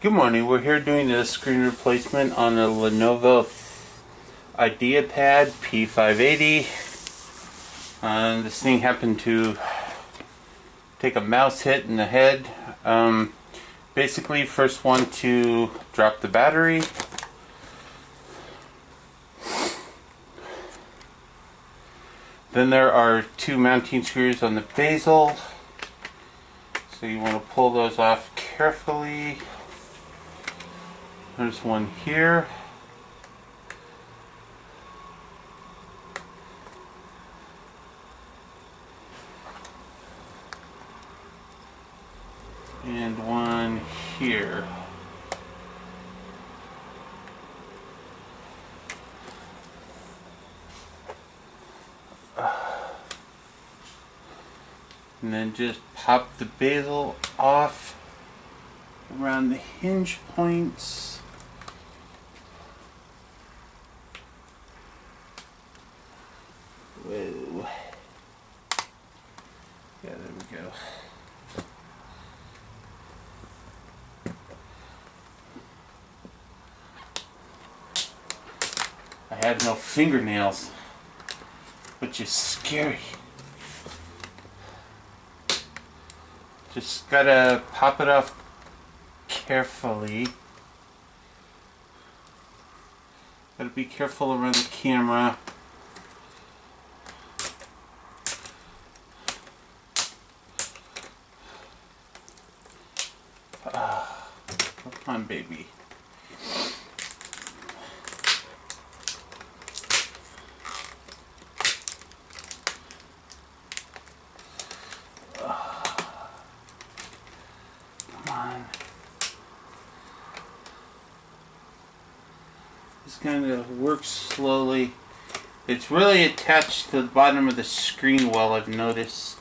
Good morning. We're here doing a screen replacement on a Lenovo IdeaPad P580. This thing happened to take a mouse hit in the head. Basically, first one to drop the battery. Then there are two mounting screws on the bezel. So you want to pull those off carefully. There's one here. And one here. And then just pop the bezel off around the hinge points. Whoa. Yeah, there we go. I have no fingernails, which is scary. Just gotta pop it off carefully. Gotta be careful around the camera. Come on, baby. Come on. This kind of works slowly. It's really attached to the bottom of the screen well, I've noticed.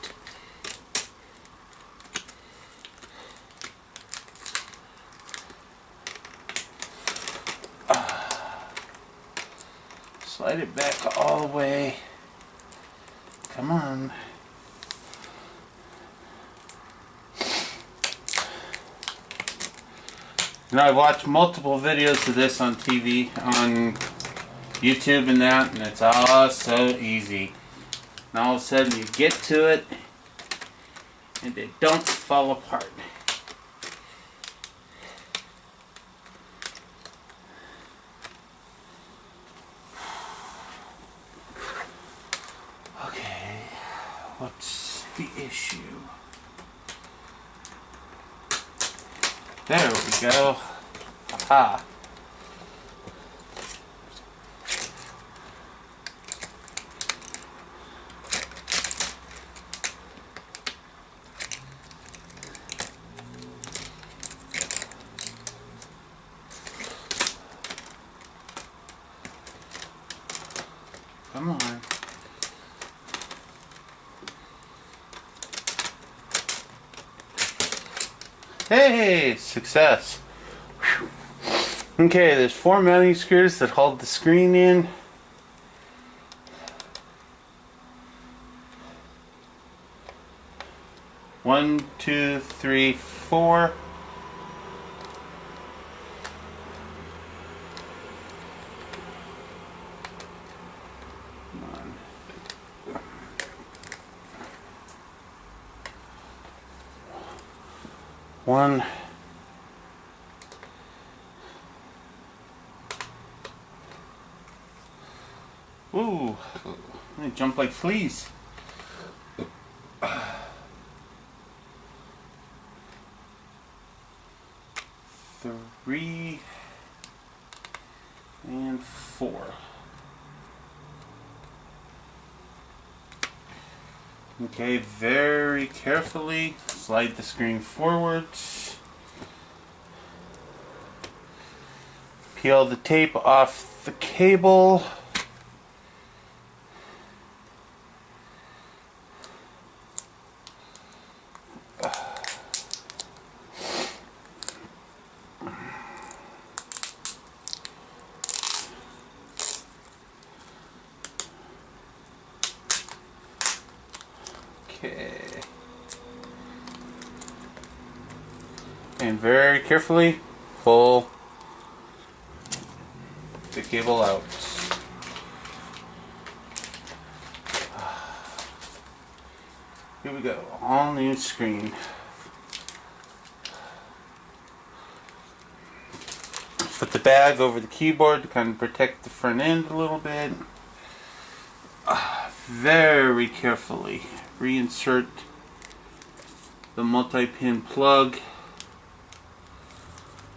Slide it back all the way. Come on. You know, I've watched multiple videos of this on TV, on YouTube and that, and it's all so easy. And all of a sudden you get to it, and they don't fall apart. Okay, what's the issue? There we go. Aha. Come on. Hey, success. Whew. Okay, there's 4 mounting screws that hold the screen in. One, two, three, 4. Come on. One. Ooh, they jump like fleas. 3 and 4. Okay, very carefully slide the screen forwards. Peel the tape off the cable. Okay. And very carefully pull the cable out. Here we go, all new screen. Put the bag over the keyboard to kind of protect the front end a little bit. Very carefully reinsert the multi-pin plug,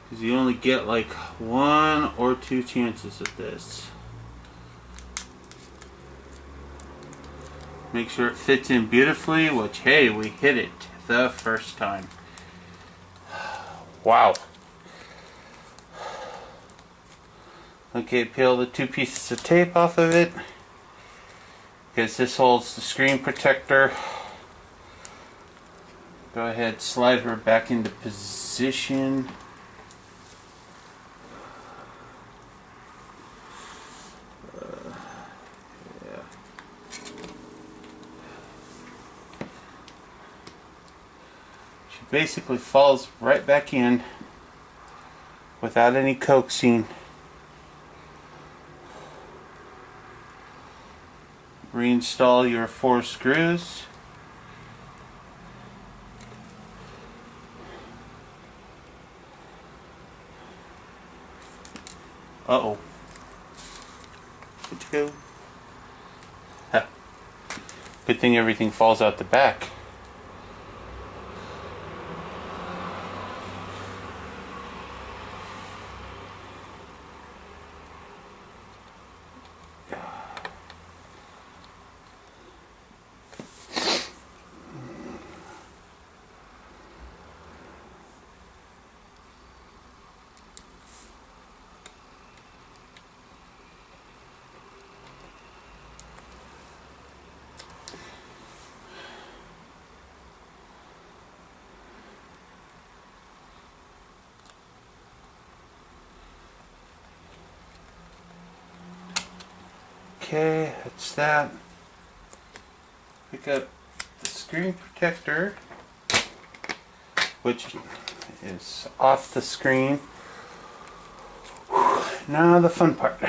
because you only get like 1 or 2 chances at this. Make sure it fits in beautifully, which, hey, we hit it the first time. Wow. Okay, peel the 2 pieces of tape off of it, because this holds the screen protector. Go ahead, slide her back into position. She basically falls right back in without any coaxing. Reinstall your 4 screws. Uh-oh. Where'd you go? Huh. Good thing everything falls out the back. Okay, that's that. Pick up the screen protector, which is off the screen. Now the fun part.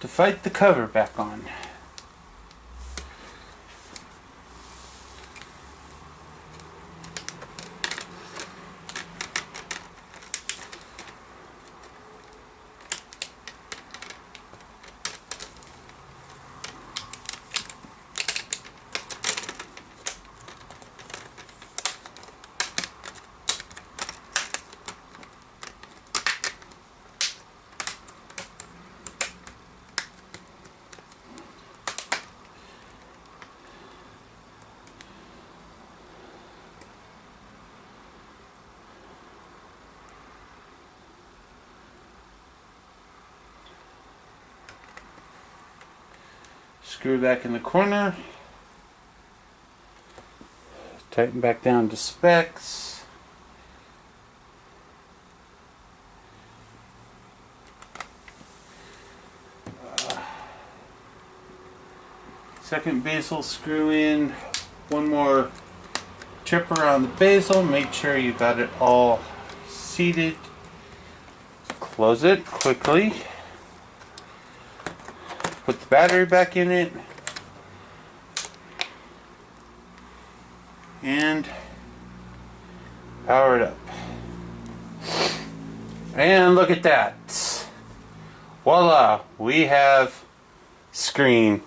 To fight the cover back on. Screw back in the corner. Tighten back down to specs. Second bezel, screw in one more trip around the bezel. Make sure you got it all seated. Close it quickly. Put the battery back in it. And power it up. And look at that. Voila, we have screen.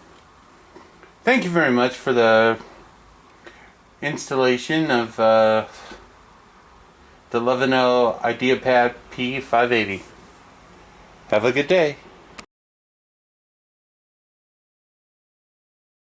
Thank you very much for the installation of the Lenovo IdeaPad P580. Have a good day.